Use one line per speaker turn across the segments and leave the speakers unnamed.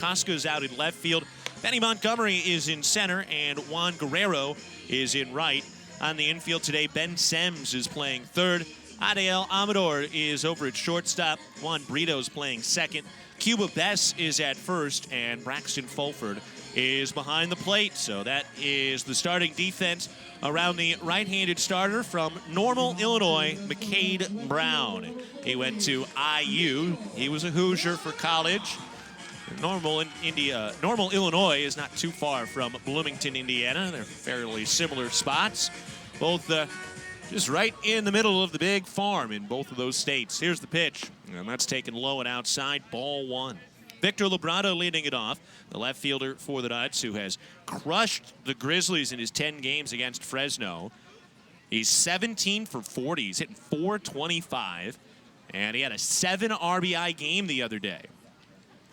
Costco's out in left field. Benny Montgomery is in center, and Juan Guerrero is in right. On the infield today, Ben Sims is playing third. Adael Amador is over at shortstop. Juan Brito's playing second. Cuba Bess is at first, and Braxton Fulford is behind the plate. So that is the starting defense around the right-handed starter from Normal, Illinois, McCade Brown. He went to IU. He was a Hoosier for college. Normal, Illinois is not too far from Bloomington, Indiana. They're fairly similar spots. Both just right in the middle of the big farm in both of those states. Here's the pitch, and that's taken low and outside, ball one. Victor Labrada leading it off, the left fielder for the Nuts, who has crushed the Grizzlies in his 10 games against Fresno. He's 17 for 40. He's hitting .425, and he had a 7 RBI game the other day.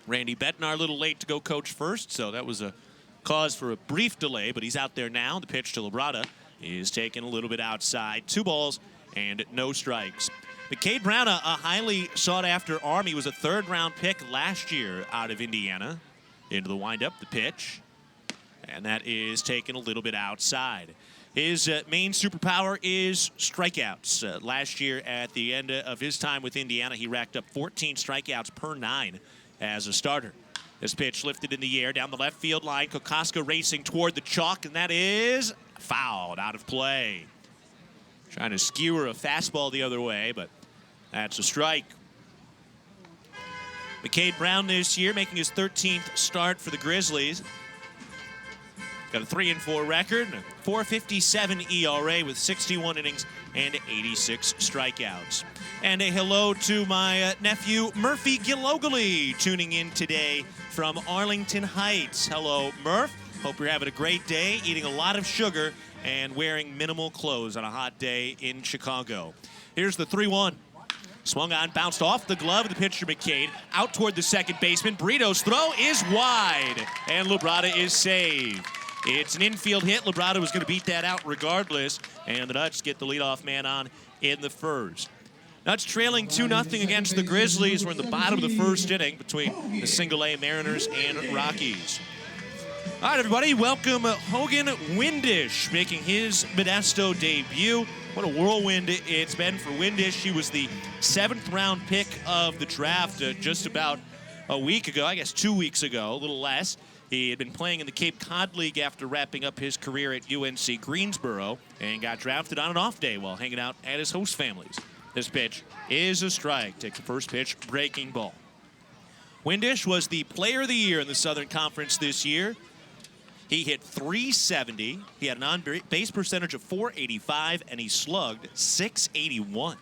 Randy Bednar a little late to go coach first, so that was a cause for a brief delay, but he's out there now. The pitch to Labrada is taken a little bit outside. 2 balls and no strikes. McCade Brown, a highly sought-after arm. He was a third-round pick last year out of Indiana. Into the windup, the pitch, and that is taken a little bit outside. His main superpower is strikeouts. Last year, at the end of his time with Indiana, he racked up 14 strikeouts per 9 as a starter. This pitch lifted in the air down the left field line. Kokoska racing toward the chalk, and that is fouled out of play. Trying to skewer a fastball the other way, but that's a strike. McCade Brown this year making his 13th start for the Grizzlies. Got a 3-4 record, a .457 ERA with 61 innings and 86 strikeouts. And a hello to my nephew, Murphy Gilogally, tuning in today from Arlington Heights. Hello, Murph. Hope you're having a great day, eating a lot of sugar, and wearing minimal clothes on a hot day in Chicago. Here's the 3-1. Swung on, bounced off the glove of the pitcher McCade, out toward the second baseman. Brito's throw is wide, and Labrada is saved. It's an infield hit. Labrada was going to beat that out regardless, and the Nuts get the leadoff man on in the first. Nuts trailing 2-0 against the Grizzlies. We're in the bottom of the first inning between the single-A Mariners and Rockies. All right, everybody, welcome Hogan Windish making his Modesto debut. What a whirlwind it's been for Windish. He was the 7th-round pick of the draft just about a week ago, I guess 2 weeks ago, a little less. He had been playing in the Cape Cod League after wrapping up his career at UNC Greensboro and got drafted on an off day while hanging out at his host families. This pitch is a strike. Takes the first pitch, breaking ball. Windish was the player of the year in the Southern Conference this year. He hit .370. He had an on-base percentage of .485, and he slugged .681.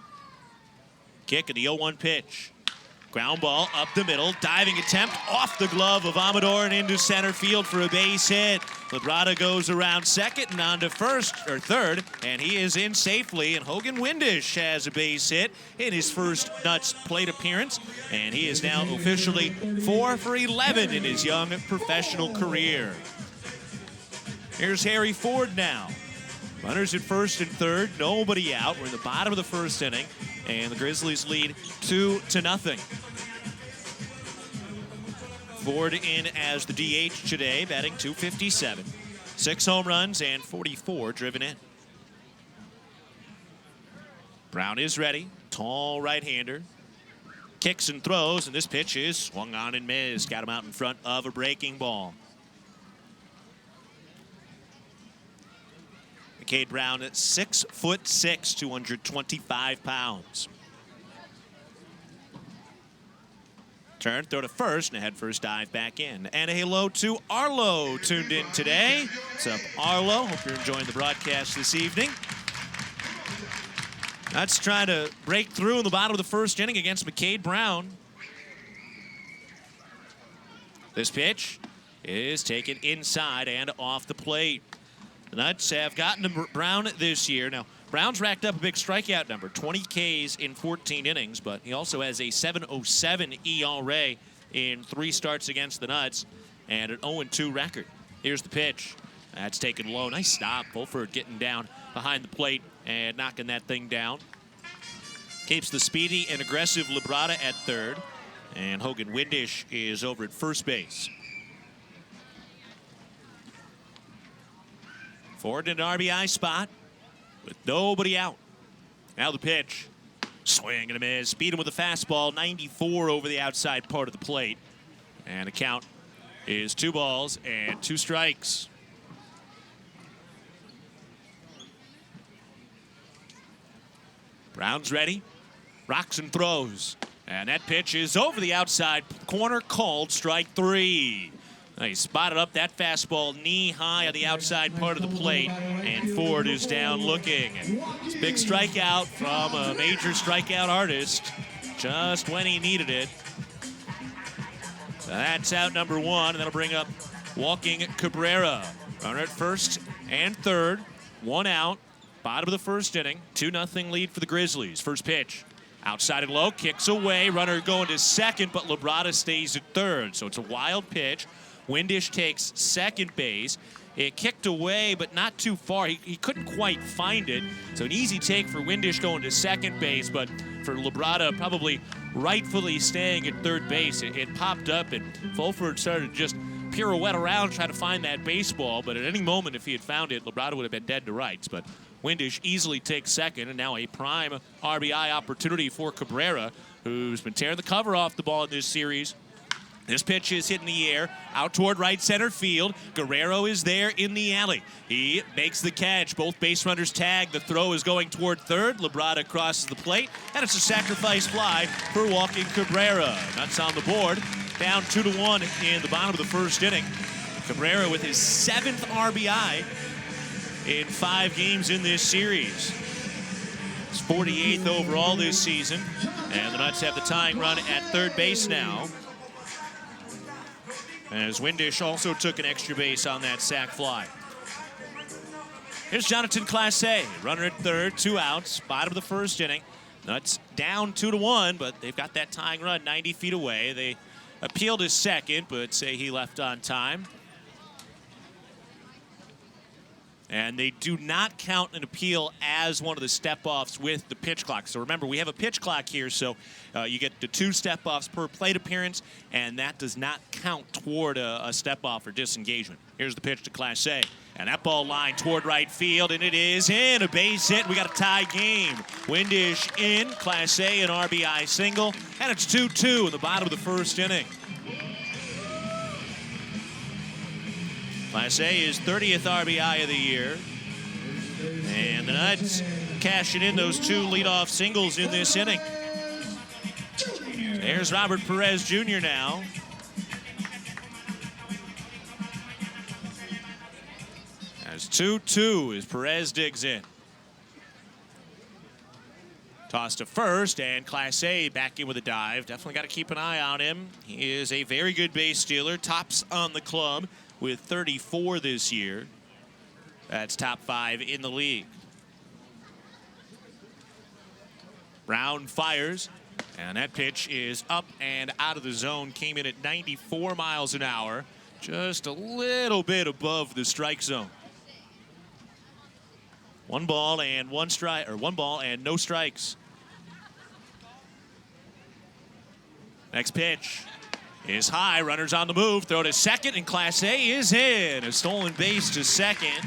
Kick at the 0-1 pitch. Ground ball up the middle. Diving attempt off the glove of Amador and into center field for a base hit. Labrada goes around second and on to third, and he is in safely. And Hogan Windish has a base hit in his first Nuts plate appearance, and he is now officially 4 for 11 in his young professional career. Here's Harry Ford now. Runners at first and third, nobody out. We're in the bottom of the first inning, and the Grizzlies lead 2-0. Ford in as the DH today, batting .257. 6 home runs and 44 driven in. Brown is ready. Tall right-hander. Kicks and throws, and this pitch is swung on and missed. Got him out in front of a breaking ball. McCade Brown at 6'6", 225 pounds. Turn, throw to first, and a head first dive back in. And a hello to Arlo tuned in today. What's up, Arlo? Hope you're enjoying the broadcast this evening. That's trying to break through in the bottom of the first inning against McCade Brown. This pitch is taken inside and off the plate. The Nuts have gotten to Brown this year. Now, Brown's racked up a big strikeout number, 20 Ks in 14 innings, but he also has a .707 ERA in 3 starts against the Nuts and an 0-2 record. Here's the pitch. That's taken low. Nice stop. Fulford getting down behind the plate and knocking that thing down. Keeps the speedy and aggressive Labrada at third. And Hogan Windish is over at first base. Ford in an RBI spot with nobody out. Now the pitch. Swing and a miss. Beat him with a fastball. 94 over the outside part of the plate. And the count is 2 balls and 2 strikes. Brown's ready. Rocks and throws. And that pitch is over the outside corner, called strike 3. He spotted up that fastball knee high on the outside part of the plate, and Ford is down looking. It's a big strikeout from a major strikeout artist just when he needed it. So that's out number 1, and that'll bring up walking Cabrera. Runner at first and third, 1 out, bottom of the first inning, 2-0 lead for the Grizzlies. First pitch. Outside and low, kicks away, runner going to second, but Labrada stays at third. So it's a wild pitch. Windish takes second base. It kicked away, but not too far. He couldn't quite find it. So an easy take for Windish going to second base, but for Labrada probably rightfully staying at third base. It popped up, and Fulford started to just pirouette around trying to find that baseball, but at any moment if he had found it, Labrada would have been dead to rights. But Windish easily takes second, and now a prime RBI opportunity for Cabrera, who's been tearing the cover off the ball in this series. This pitch is hit in the air, out toward right center field. Guerrero is there in the alley. He makes the catch. Both base runners tag. The throw is going toward third. Labrada crosses the plate, and it's a sacrifice fly for walking Cabrera. Nuts on the board. Down 2-1 in the bottom of the first inning. Cabrera with his 7th RBI in 5 games in this series. It's 48th overall this season, and the Nuts have the tying run at third base now, as Windish also took an extra base on that sac fly. Here's Jonathan Clase, runner at third, 2 outs, bottom of the first inning. Nuts down 2-1, but they've got that tying run 90 feet away. They appealed his second, but say he left on time. And they do not count an appeal as one of the step-offs with the pitch clock. So remember, we have a pitch clock here, so you get the 2 step-offs per plate appearance, and that does not count toward a step-off or disengagement. Here's the pitch to Class A. And that ball lined toward right field, and it is in. A base hit. We got a tie game. Windish in. Class A, an RBI single. And it's 2-2 in the bottom of the first inning. Class A is 30th RBI of the year. And the Nuts cashing in those 2 leadoff singles in this inning. There's Robert Perez Jr. now. As 2-2 as Perez digs in. Toss to first, and Class A back in with a dive. Definitely got to keep an eye on him. He is a very good base stealer. Tops on the club with 34 this year. That's top 5 in the league. Brown fires, and that pitch is up and out of the zone. Came in at 94 miles an hour, just a little bit above the strike zone. 1 ball and 1 strike, or 1 ball and no strikes. Next pitch is high. Runners on the move. Throw to second, and Class A is in. A stolen base to second.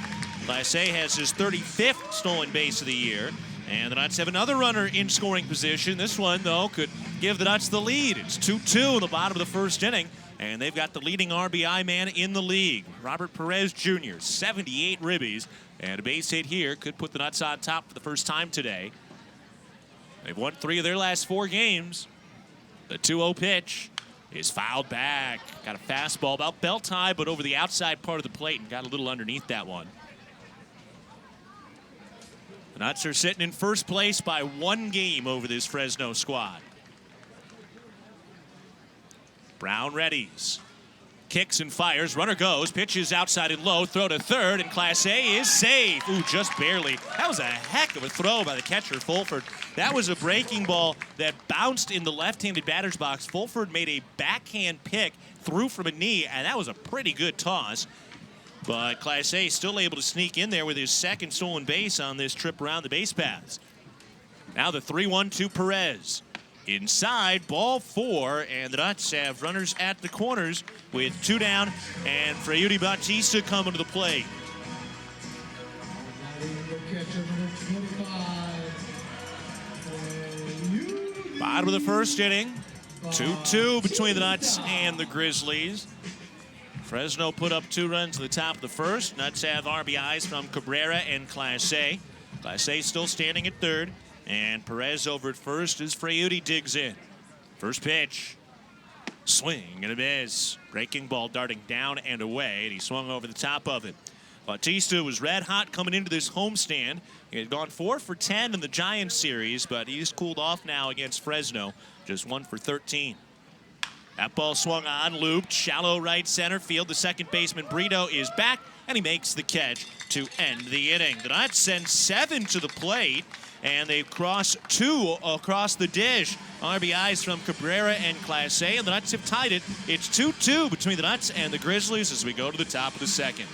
Class A has his 35th stolen base of the year. And the Nuts have another runner in scoring position. This one, though, could give the Nuts the lead. It's 2-2 in the bottom of the first inning. And they've got the leading RBI man in the league, Robert Perez Jr., 78 ribbies. And a base hit here could put the Nuts on top for the first time today. They've won 3 of their last 4 games. The 2-0 pitch is fouled back. Got a fastball about belt high, but over the outside part of the plate, and got a little underneath that one. The Nuts are sitting in first place by 1 game over this Fresno squad. Brown readies. Kicks and fires. Runner goes. Pitches outside and low. Throw to third, and Class A is safe. Ooh, just barely. That was a heck of a throw by the catcher, Fulford. That was a breaking ball that bounced in the left-handed batter's box. Fulford made a backhand pick, threw from a knee, and that was a pretty good toss. But Class A still able to sneak in there with his 2nd stolen base on this trip around the base paths. Now the 3-1 to Perez. inside, ball 4, and the Nuts have runners at the corners with 2 down, and Freudy Bautista coming to the plate. Bottom of the first inning, 2-2 between the Nuts and the Grizzlies. Fresno put up 2 runs at the top of the first. Nuts have RBIs from Cabrera and Clase. Clase still standing at third, and Perez over at first as Freudy digs in. First pitch, swing and a miss. Breaking ball darting down and away, and he swung over the top of it. Bautista was red hot coming into this homestand. He had gone 4 for 10 in the Giants series, but he's cooled off now against Fresno. Just 1 for 13. That ball swung on, looped, shallow right center field. The second baseman, Brito, is back, and he makes the catch to end the inning. The Nuts send 7 to the plate, and they cross 2 across the dish. RBIs from Cabrera and Clase, and the Nuts have tied it. It's 2-2 between the Nuts and the Grizzlies as we go to the top of the second.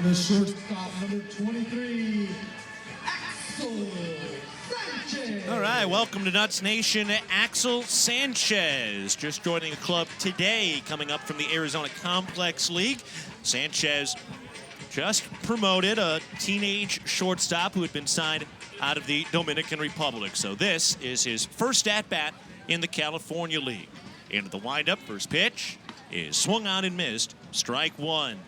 The shortstop, number 23, Axel Sanchez.
All right, welcome to Nuts Nation. Axel Sanchez just joining the club today, coming up from the Arizona Complex League. Sanchez just promoted, a teenage shortstop who had been signed out of the Dominican Republic. So this is his first at-bat in the California League. Into the windup, first pitch is swung on and missed, strike 1.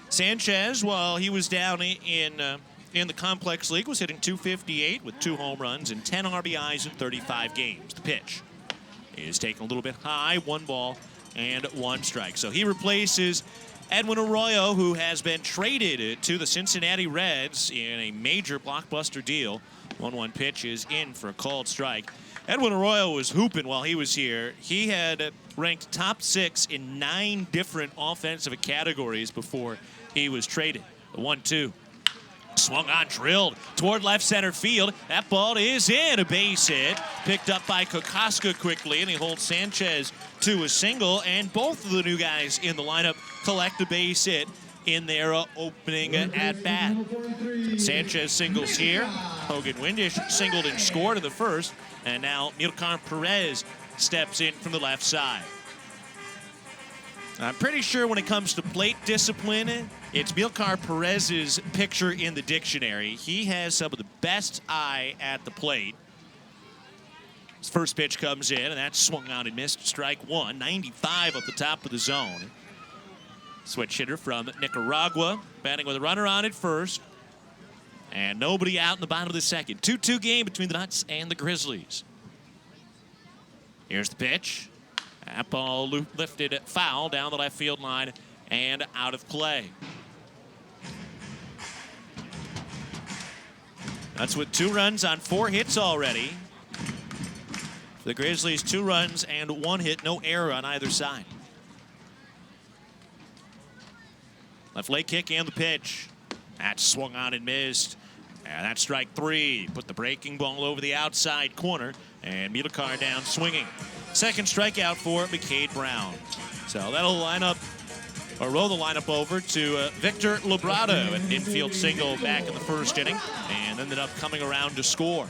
Sanchez, while he was down in the Complex League, was hitting .258 with 2 home runs and 10 RBIs in 35 games. The pitch is taken a little bit high, 1 ball and 1 strike. So he replaces Edwin Arroyo, who has been traded to the Cincinnati Reds in a major blockbuster deal. 1-1 pitch is in for a called strike. Edwin Arroyo was hooping while he was here. He had ranked top 6 in 9 different offensive categories before he was traded. The 1-2. Swung on, drilled toward left center field. That ball is in, a base hit. Picked up by Kokoska quickly, and he holds Sanchez to a single. And both of the new guys in the lineup collect a base hit in their opening at-bat. Sanchez singles here. Hogan Windish singled and scored in the first. And now Milcar Perez steps in from the left side. I'm pretty sure when it comes to plate discipline, it's Milcar Perez's picture in the dictionary. He has some of the best eye at the plate. His first pitch comes in, and that's swung on and missed, strike 1. 95 up the top of the zone. Switch hitter from Nicaragua, batting with a runner on at first. And nobody out in the bottom of the second. 2-2 game between the Nuts and the Grizzlies. Here's the pitch. That ball lifted foul down the left field line and out of play. Nuts with 2 runs on 4 hits already. For the Grizzlies, 2 runs and 1 hit, no error on either side. Left leg kick and the pitch. That's swung on and missed. And that's strike 3. Put the breaking ball over the outside corner. And Milcar down swinging. Second strikeout for McCade Brown. So that'll roll the lineup over to Victor Labrado. An infield single back in the first inning. And ended up coming around to score.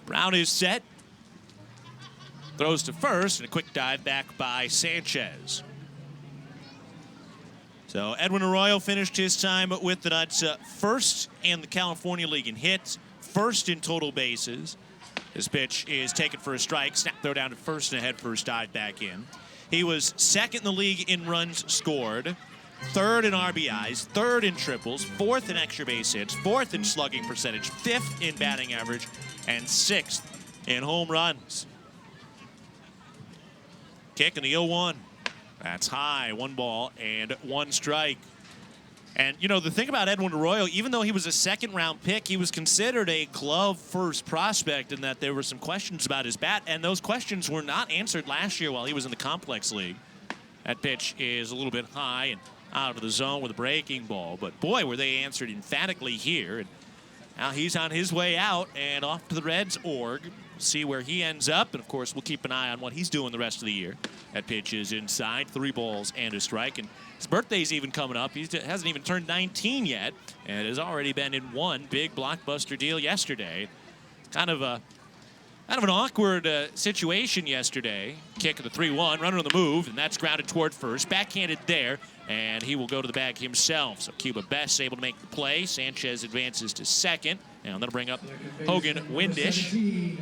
Brown is set. Throws to first. And a quick dive back by Sanchez. So Edwin Arroyo finished his time with the Nuts first in the California League in hits, first in total bases. This pitch is taken for a strike, snap throw down to first and a head first dive back in. He was second in the league in runs scored, third in RBIs, third in triples, fourth in extra base hits, fourth in slugging percentage, fifth in batting average, and sixth in home runs. Kick in the 0-1. That's high, 1 ball and 1 strike. And, you know, the thing about Edwin Arroyo, even though he was a second-round pick, he was considered a glove-first prospect in that there were some questions about his bat, and those questions were not answered last year while he was in the Complex League. That pitch is a little bit high and out of the zone with a breaking ball, but boy, were they answered emphatically here. And now he's on his way out and off to the Reds org. See where he ends up, and of course we'll keep an eye on what he's doing the rest of the year. That pitch is inside, 3 balls and a strike, and his birthday's even coming up. He hasn't even turned 19 yet, and has already been in 1 big blockbuster deal yesterday. Kind of an awkward situation yesterday. Kick of the 3-1, runner on the move, and that's grounded toward first. Backhanded there, and he will go to the bag himself. So Cuba Best able to make the play. Sanchez advances to second, and that'll bring up Hogan Windish.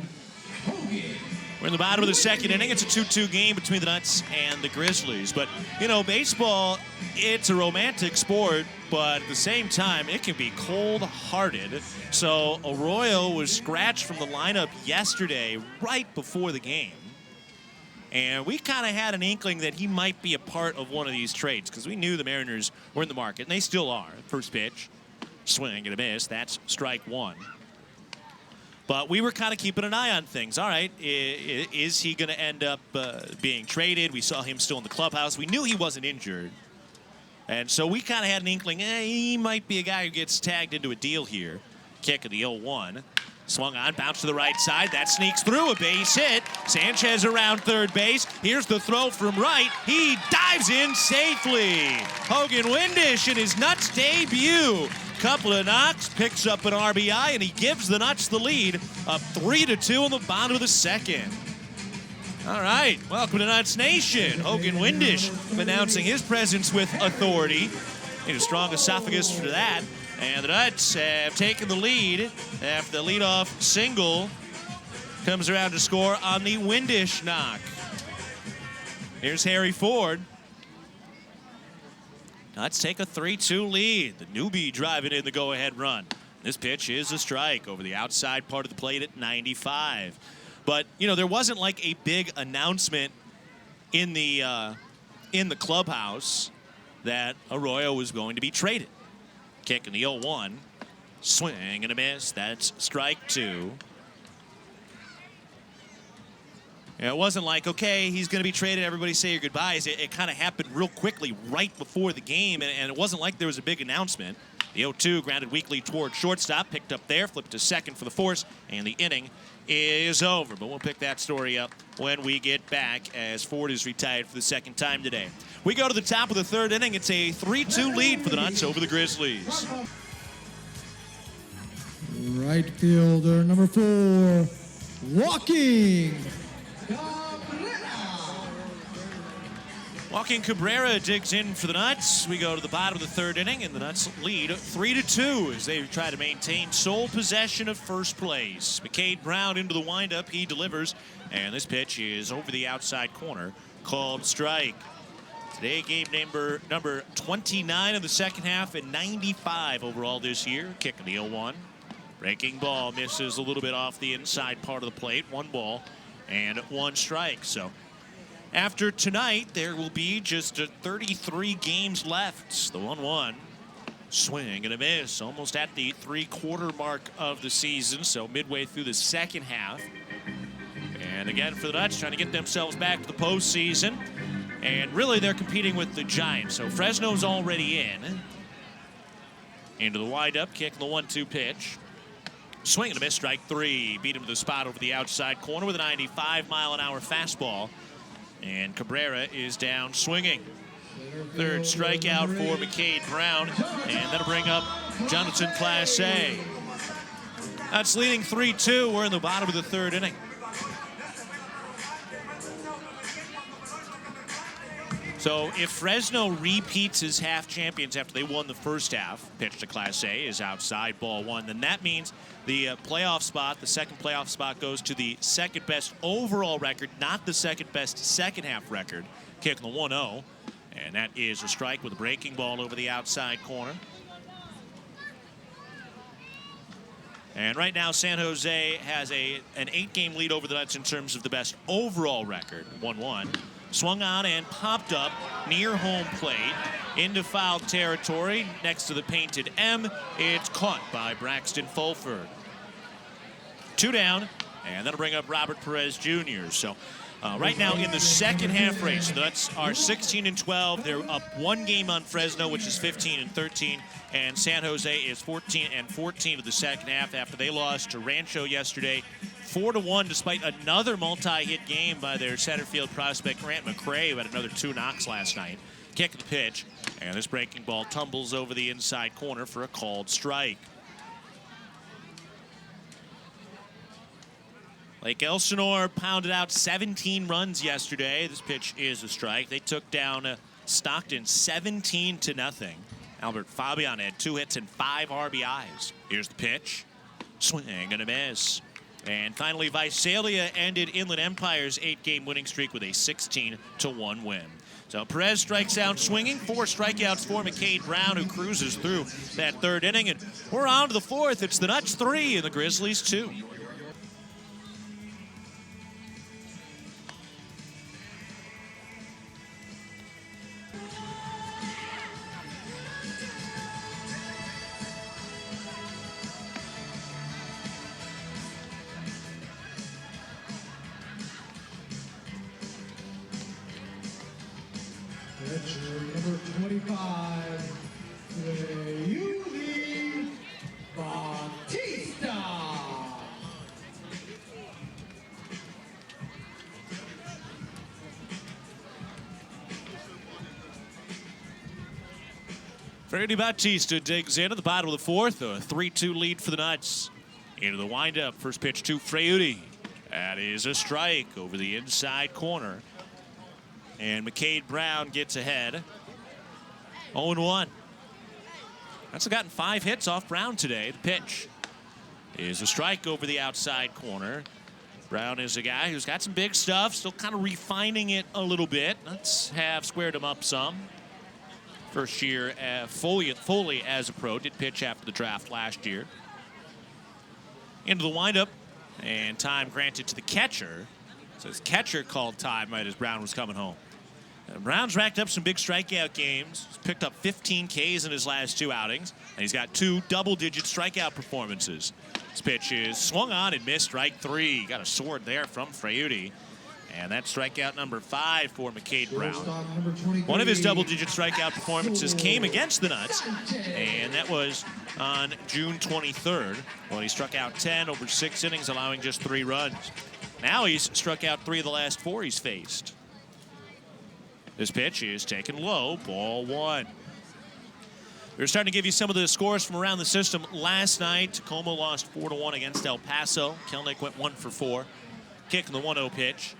We're in the bottom of the second inning. It's a 2-2 game between the Nuts and the Grizzlies. But, you know, baseball, it's a romantic sport, but at the same time, it can be cold-hearted. So Arroyo was scratched from the lineup yesterday right before the game. And we kind of had an inkling that he might be a part of one of these trades because we knew the Mariners were in the market, and they still are. First pitch, swing and a miss. That's strike one. But we were kind of keeping an eye on things. All right, is he going to end up being traded? We saw him still in the clubhouse. We knew he wasn't injured. And so we kind of had an inkling, he might be a guy who gets tagged into a deal here. Kick of the 0-1. Swung on, bounced to the right side. That sneaks through, a base hit. Sanchez around third base. Here's the throw from right. He dives in safely. Hogan Windish in his Nuts debut. Couple of knocks, picks up an RBI, and he gives the Nuts the lead up 3-2 on the bottom of the second. All right, welcome to Nuts Nation. Hogan Windish announcing his presence with authority. Need a strong esophagus for that. And the Nuts have taken the lead after the leadoff single comes around to score on the Windish knock. Here's Harry Ford. Nuts take a 3-2 lead. The newbie driving in the go-ahead run. This pitch is a strike over the outside part of the plate at 95. But, you know, there wasn't like a big announcement in the clubhouse that Arroyo was going to be traded. Kick in the 0-1. Swing and a miss. That's strike two. It wasn't like, okay, he's going to be traded, everybody say your goodbyes. It kind of happened real quickly right before the game, and it wasn't like there was a big announcement. The 0-2 grounded weakly toward shortstop, picked up there, flipped to second for the force, and the inning is over. But we'll pick that story up when we get back as Ford is retired for the second time today. We go to the top of the third inning. It's a 3-2 lead for the Nuts over the Grizzlies.
Right fielder number 4, walking.
Joaquin Cabrera digs in for the Nuts. We go to the bottom of the third inning, and the Nuts lead 3-2 as they try to maintain sole possession of first place. McCade Brown into the windup. He delivers, and this pitch is over the outside corner, called strike. Today, game number 29 of the second half and 95 overall this year. Kick in the 0-1. Breaking ball misses a little bit off the inside part of the plate. 1 ball and 1 strike. So after tonight, there will be just 33 games left. The 1-1. Swing and a miss. Almost at the 3/4 mark of the season. So midway through the second half. And again for the Nuts, trying to get themselves back to the postseason. And really, they're competing with the Giants. So Fresno's already in. Into the windup, kick the 1-2 pitch. Swing and a miss, strike 3. Beat him to the spot over the outside corner with a 95-mile-an-hour fastball. And Cabrera is down swinging. Third strikeout for McCade Brown. And that'll bring up Jonathan Class A. That's leading 3-2. We're in the bottom of the third inning. So if Fresno repeats as half champions after they won the first half, pitch to Class A is outside, ball 1, then that means the playoff spot, the second playoff spot, goes to the second best overall record, not the second best second half record. Kick on the 1-0, and that is a strike with a breaking ball over the outside corner. And right now, San Jose has an 8-game lead over the Nuts in terms of the best overall record, 1-1. Swung on and popped up near home plate into foul territory next to the painted M. It's caught by Braxton Fulford. 2 down, and that'll bring up Robert Perez Jr. So right now in the second half race, the Nuts are 16-12. They're up 1 game on Fresno, which is 15-13. And San Jose is 14-14 of the second half after they lost to Rancho yesterday. 4-1, despite another multi-hit game by their center field prospect, Grant McCray, who had another 2 knocks last night. Kick the pitch, and this breaking ball tumbles over the inside corner for a called strike. Lake Elsinore pounded out 17 runs yesterday. This pitch is a strike. They took down Stockton 17-0. Albert Fabian had 2 hits and 5 RBIs. Here's the pitch. Swing and a miss. And finally, Visalia ended Inland Empire's 8-game winning streak with a 16-1 win. So Perez strikes out swinging, 4 strikeouts for McCade Brown, who cruises through that 3rd inning. And we're on to the 4th. It's the Nuts 3 and the Grizzlies 2.
Number 25, Yuli Bautista.
Freddie Bautista digs into the bottom of the 4th, a 3-2 lead for the Nuts. Into the windup, first pitch to Freudi. That is a strike over the inside corner. And McCade Brown gets ahead. 0-1. That's gotten 5 hits off Brown today. The pitch is a strike over the outside corner. Brown is a guy who's got some big stuff, still kind of refining it a little bit. Let's have squared him up some. First year fully as a pro. Did pitch after the draft last year. Into the windup, and time granted to the catcher. So his catcher called time right as Brown was coming home. Brown's racked up some big strikeout games. He's picked up 15 Ks in his last 2 outings, and he's got 2 double-digit strikeout performances. This pitch is swung on and missed, strike 3. Got a sword there from Freudi. And that's strikeout number 5 for McCade Brown. One of his double-digit strikeout performances came against the Nuts, and that was on June 23rd when he struck out 10 over 6 innings, allowing just 3 runs. Now he's struck out 3 of the last 4 he's faced. This pitch is taken low, ball 1. We're starting to give you some of the scores from around the system. Last night, Tacoma lost 4-1 against El Paso. Kelnick went 1 for 4. Kick in the 1-0 pitch.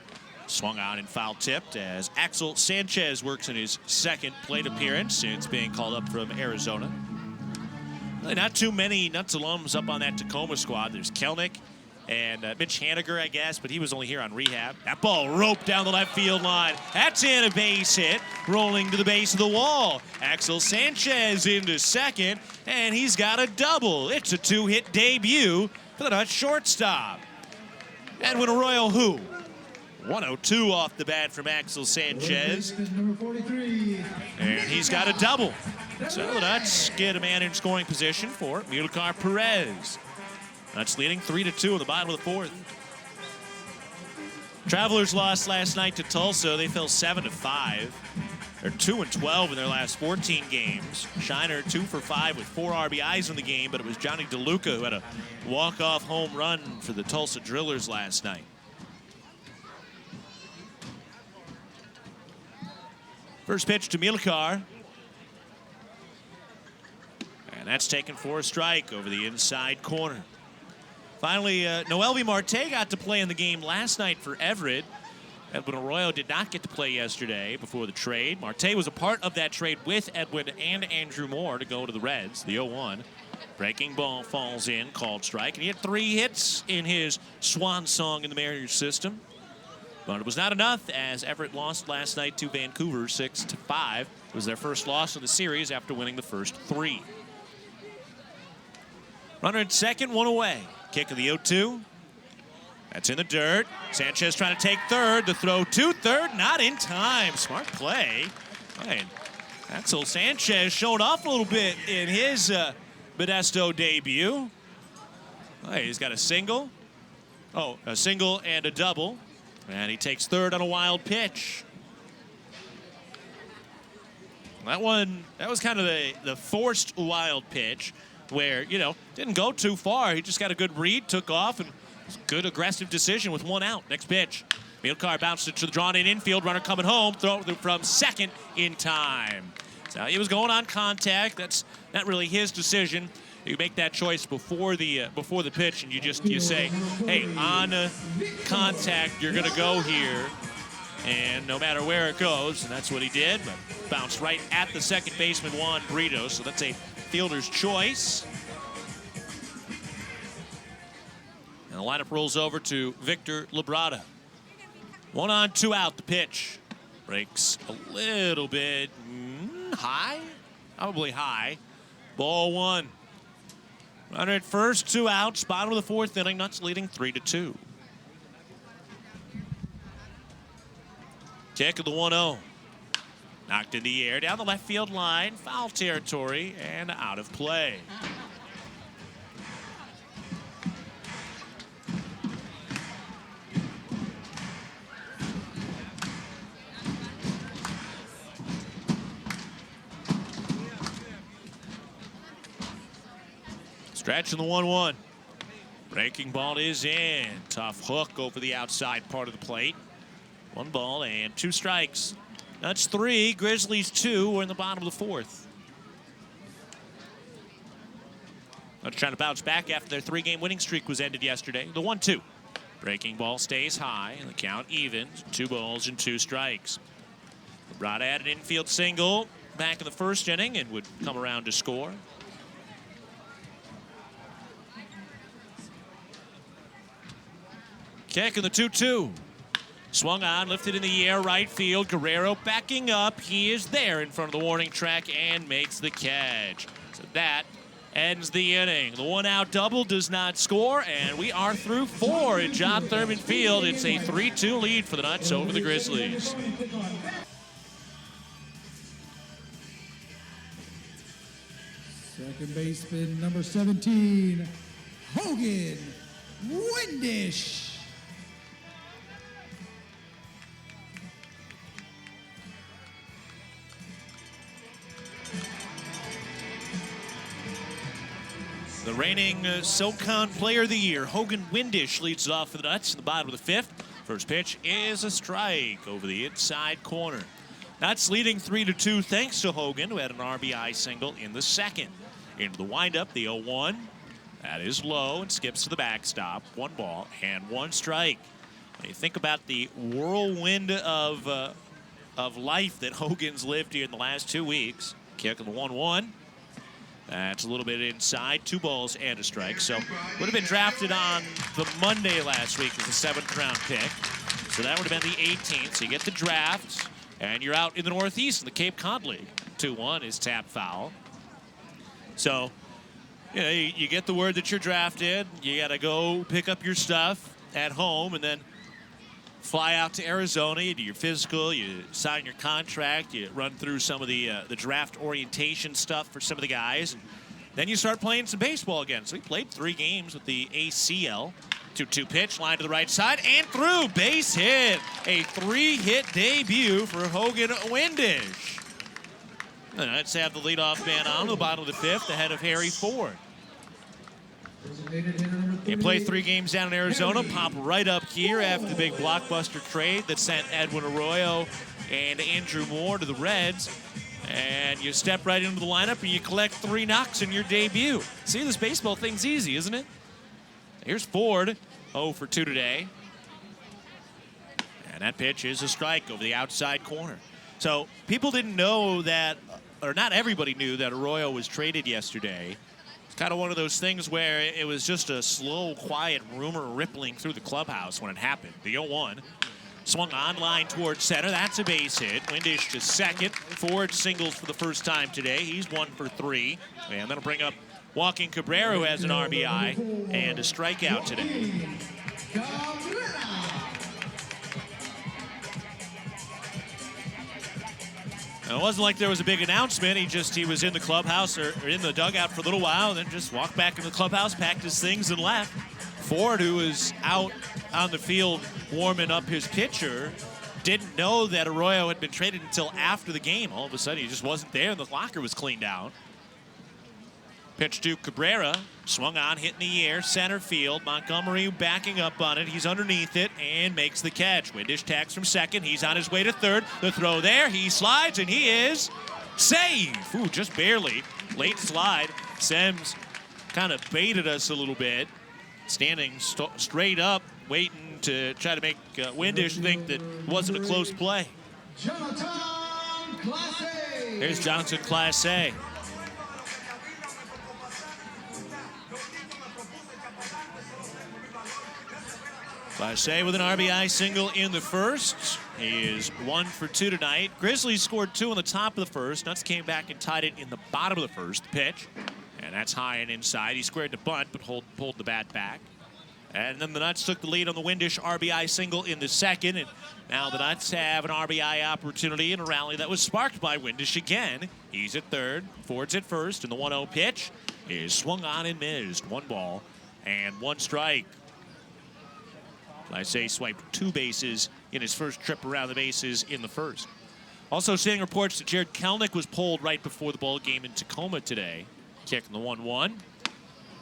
Swung on and foul tipped as Axel Sanchez works in his 2nd plate appearance since being called up from Arizona. Really not too many Nuts alums up on that Tacoma squad. There's Kelnick and Mitch Haniger, I guess, but he was only here on rehab. That ball roped down the left field line. That's in, a base hit, rolling to the base of the wall. Axel Sanchez into 2nd, and he's got a double. It's a 2-hit debut for the Nuts shortstop. Edwin Arroyo, who? 102 off the bat from Axel Sanchez.
Number 43.
And he's got a double. So the Nuts get a man in scoring position for Amilcar Perez. Nuts leading 3-2 in the bottom of the 4th. Travelers lost last night to Tulsa. They fell 7-5. They're 2-12 in their last 14 games. Shiner 2 for 5 with 4 RBIs in the game, but it was Johnny DeLuca who had a walk-off home run for the Tulsa Drillers last night. First pitch to Milkar. And that's taken for a strike over the inside corner. Finally, Noelvi Marte got to play in the game last night for Everett. Edwin Arroyo did not get to play yesterday before the trade. Marte was a part of that trade with Edwin and Andrew Moore to go to the Reds, the 0-1. Breaking ball falls in, called strike, and he had 3 hits in his swan song in the Mariners system. But it was not enough as Everett lost last night to Vancouver 6-5. It was their first loss of the series after winning the first 3. Runner at 2nd, 1 away. Kick of the 0-2. That's in the dirt. Sanchez trying to take 3rd. The throw to 3rd, not in time. Smart play. And Axel Sanchez showed off a little bit in his Modesto debut. He's got a single. A single and a double. And he takes 3rd on a wild pitch. That was kind of the forced wild pitch where, didn't go too far. He just got a good read, took off, and good aggressive decision with 1 out. Next pitch. Milkar bounced it to the drawn-in infield. Runner coming home. Throw from 2nd in time. So he was going on contact. That's not really his decision. You make that choice before the pitch, and you say, hey, on contact, you're going to go here, and no matter where it goes, and that's what he did. But bounced right at the second baseman, Juan Brito, so that's a fielder's choice. And the lineup rolls over to Victor Labrada. 1 on, 2 out. The pitch breaks a little bit high, probably high. Ball 1. Runner at first, 2 outs. Bottom of the 4th inning. Nuts leading 3-2. Kick of the 1-0. Knocked in the air down the left field line. Foul territory and out of play. Stretch in the 1-1. Breaking ball is in. Tough hook over the outside part of the plate. 1 ball and 2 strikes. That's 3. Grizzlies 2. We're in the bottom of the 4th. Nuts trying to bounce back after their 3-game winning streak was ended yesterday. The 1-2. Breaking ball stays high and the count evens. 2 balls and 2 strikes. Labrada had an infield single back in the 1st inning and would come around to score. Kick in the 2-2. Swung on, lifted in the air, right field. Guerrero backing up. He is there in front of the warning track and makes the catch. So that ends the inning. The 1-out double does not score, and we are through 4 at John Thurman Field. It's a 3-2 lead for the Nuts over the Grizzlies.
Second baseman, number 17, Hogan Windish.
The reigning SoCon Player of the Year, Hogan Windish, leads it off for the Nuts in the bottom of the 5th. First pitch is a strike over the inside corner. Nuts leading 3-2 thanks to Hogan, who had an RBI single in the 2nd. Into the windup, the 0-1. That is low and skips to the backstop. 1 ball and 1 strike. When you think about the whirlwind of life that Hogan's lived here in the last 2 weeks, kick of the 1-1. That's a little bit inside. 2 balls and a strike. So would have been drafted on the Monday last week as the 7th round pick. So that would have been the 18th. So you get the draft, and you're out in the Northeast in the Cape Cod League. 2-1 is tap foul. So, you know, you get the word that you're drafted. You got to go pick up your stuff at home and then fly out to Arizona. You do your physical, you sign your contract, you run through some of the draft orientation stuff for some of the guys. And then you start playing some baseball again. So he played 3 games with the ACL. 2-2 pitch, line to the right side, and through. Base hit. A 3-hit debut for Hogan Windish. And let's have the leadoff man on the bottom of the 5th ahead of Harry Ford. He played 3 games down in Arizona, pop right up here after the big blockbuster trade that sent Edwin Arroyo and Andrew Moore to the Reds. And you step right into the lineup and you collect 3 knocks in your debut. See, this baseball thing's easy, isn't it? Here's Ford, 0 for 2 today. And that pitch is a strike over the outside corner. So people didn't know that, or not everybody knew that Arroyo was traded yesterday. It's kind of one of those things where it was just a slow, quiet rumor rippling through the clubhouse when it happened. The 0-1 swung on line towards center. That's a base hit. Windish to second. Ford singles for the first time today. He's 1 for 3. And that'll bring up Joaquin Cabrera, who has an RBI and a strikeout today. Now, it wasn't like there was a big announcement. He was in the clubhouse or in the dugout for a little while and then just walked back in the clubhouse, packed his things, and left. Ford, who was out on the field warming up his pitcher, didn't know that Arroyo had been traded until after the game. All of a sudden, he just wasn't there and the locker was cleaned out. Pitch to Cabrera, swung on, hit in the air, center field. Montgomery backing up on it. He's underneath it and makes the catch. Windish tags from second. He's on his way to third. The throw there. He slides and he is safe. Ooh, just barely. Late slide. Sims kind of baited us a little bit, standing straight up, waiting to try to make Windish think that it wasn't a close play. Here's Johnson, Class A. Class A with an RBI single in the first. He is 1 for 2 tonight. Grizzlies scored 2 on the top of the first. Nuts came back and tied it in the bottom of the first. The pitch. And that's high and inside. He squared the bunt, but pulled the bat back. And then the Nuts took the lead on the Windish RBI single in the second. And now the Nuts have an RBI opportunity in a rally that was sparked by Windish again. He's at third. Ford's at first. And the 1-0 pitch is swung on and missed. 1 ball and 1 strike. Class A swiped 2 bases in his first trip around the bases in the first. Also seeing reports that Jared Kelnick was pulled right before the ball game in Tacoma today. Kicking the 1-1.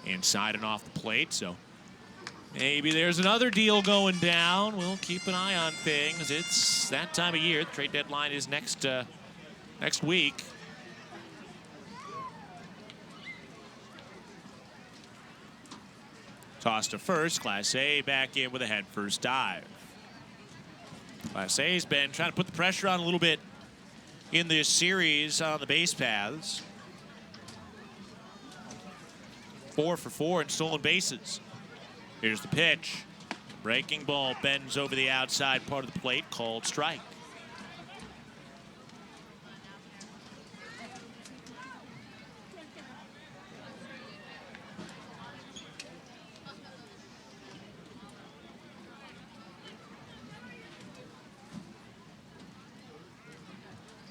Inside and off the plate, so maybe there's another deal going down. We'll keep an eye on things. It's that time of year. The trade deadline is next week. Toss to first. Class A back in with a head first dive. Class A's been trying to put the pressure on a little bit in this series on the base paths. 4 for 4 in stolen bases. Here's the pitch. Breaking ball bends over the outside part of the plate, called strike.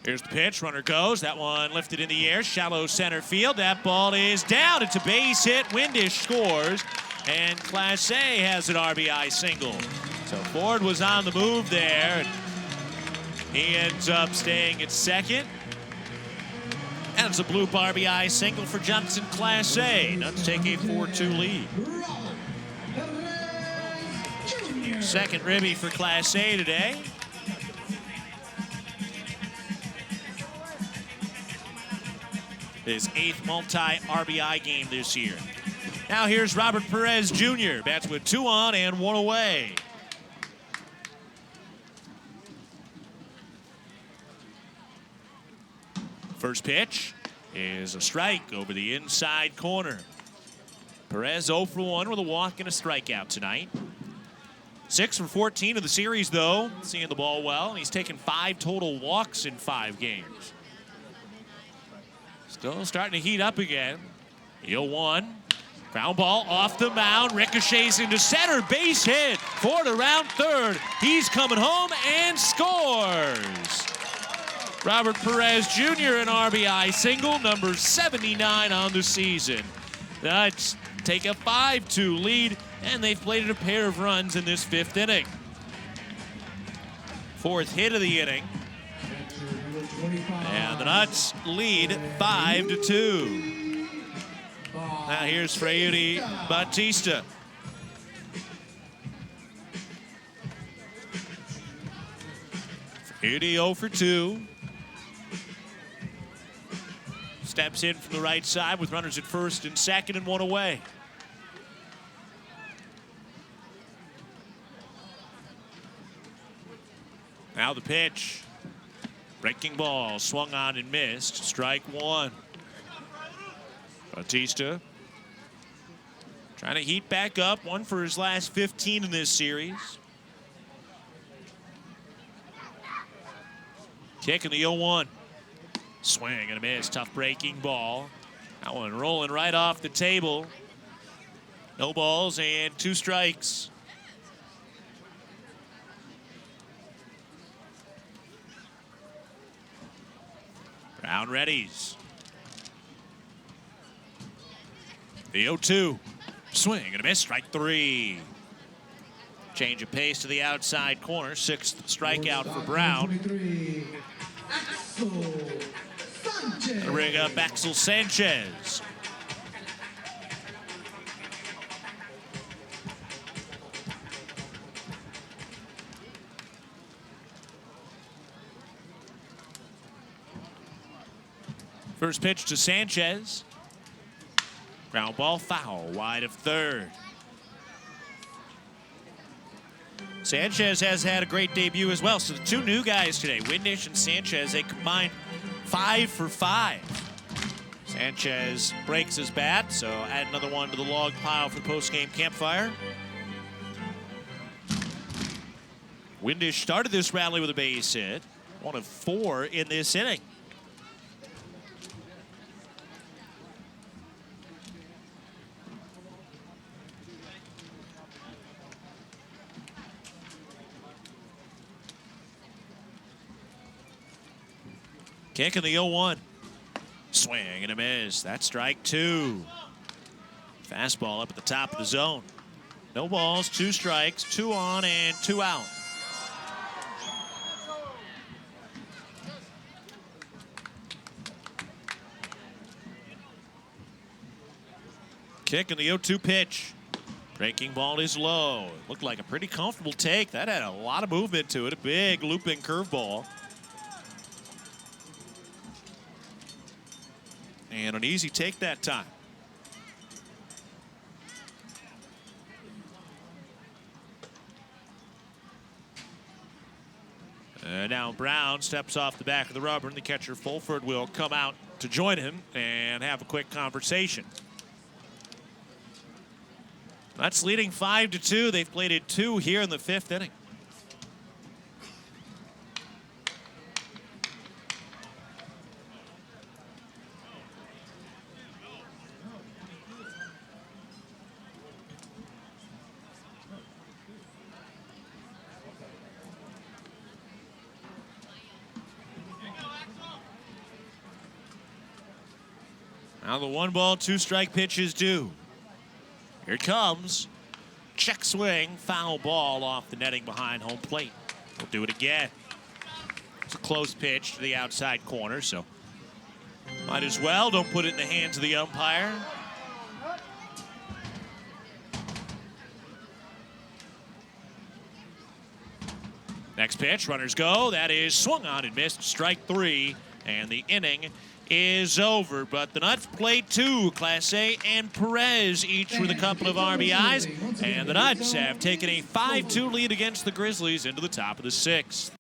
Here's the pitch, runner goes. That one lifted in the air, shallow center field. That ball is down. It's a base hit. Windish scores, and Class A has an RBI single. So Ford was on the move there. He ends up staying at second. And it's a bloop RBI single for Johnson, Class A. Nuts take a 4-2 lead. Second ribby for Class A today. His 8th multi-RBI game this year. Now here's Robert Perez Jr. Bats with 2 on and 1 away. First pitch is a strike over the inside corner. Perez 0 for 1 with a walk and a strikeout tonight. 6 for 14 of the series, though. Seeing the ball well. He's taken 5 total walks in 5 games. Still starting to heat up again. 0-1. Ground ball off the mound. Ricochets into center. Base hit. Ford around third. He's coming home and scores. Robert Perez Jr. an RBI single, number 79 on the season. Nuts take a 5-2 lead, and they've played a pair of runs in this 5th inning. 4th hit of the inning. And the Nuts lead 5-2. Now here's Freudy Bautista. Freudy 0 for 2. Steps in from the right side with runners at first and second and 1 away. Now the pitch. Breaking ball, swung on and missed. Strike 1. Bautista trying to heat back up. 1 for his last 15 in this series. Kicking the 0-1. Swing and a miss. Tough breaking ball. That one rolling right off the table. No balls and 2 strikes. Brown readies. The 0-2. Swing and a miss. Strike 3. Change of pace to the outside corner. 6th strikeout for Brown. Gonna bring up Axel Sanchez. First pitch to Sanchez. Ground ball foul, wide of third. Sanchez has had a great debut as well. So the two new guys today, Windish and Sanchez, they combined 5 for 5. Sanchez breaks his bat, so add another one to the log pile for the post-game campfire. Windish started this rally with a base hit, 1 of 4 in this inning. Kick in the 0-1. Swing and a miss. That's strike 2. Fastball up at the top of the zone. No balls, 2 strikes, 2 on and 2 out. Kick in the 0-2 pitch. Breaking ball is low. Looked like a pretty comfortable take. That had a lot of movement to it. A big looping curveball. And an easy take that time. Now Brown steps off the back of the rubber, and the catcher Fulford will come out to join him and have a quick conversation. That's leading 5-2. They've plated 2 here in the 5th inning. Now the 1-ball, 2-strike pitch is due. Here it comes. Check swing, foul ball off the netting behind home plate. We'll do it again. It's a close pitch to the outside corner, so might as well. Don't put it in the hands of the umpire. Next pitch, runners go. That is swung on and missed. Strike 3, and the inning is over. But the Nuts played 2. Clase and Perez each with a couple of RBIs. And the Nuts have taken a 5-2 lead against the Grizzlies into the top of the 6th.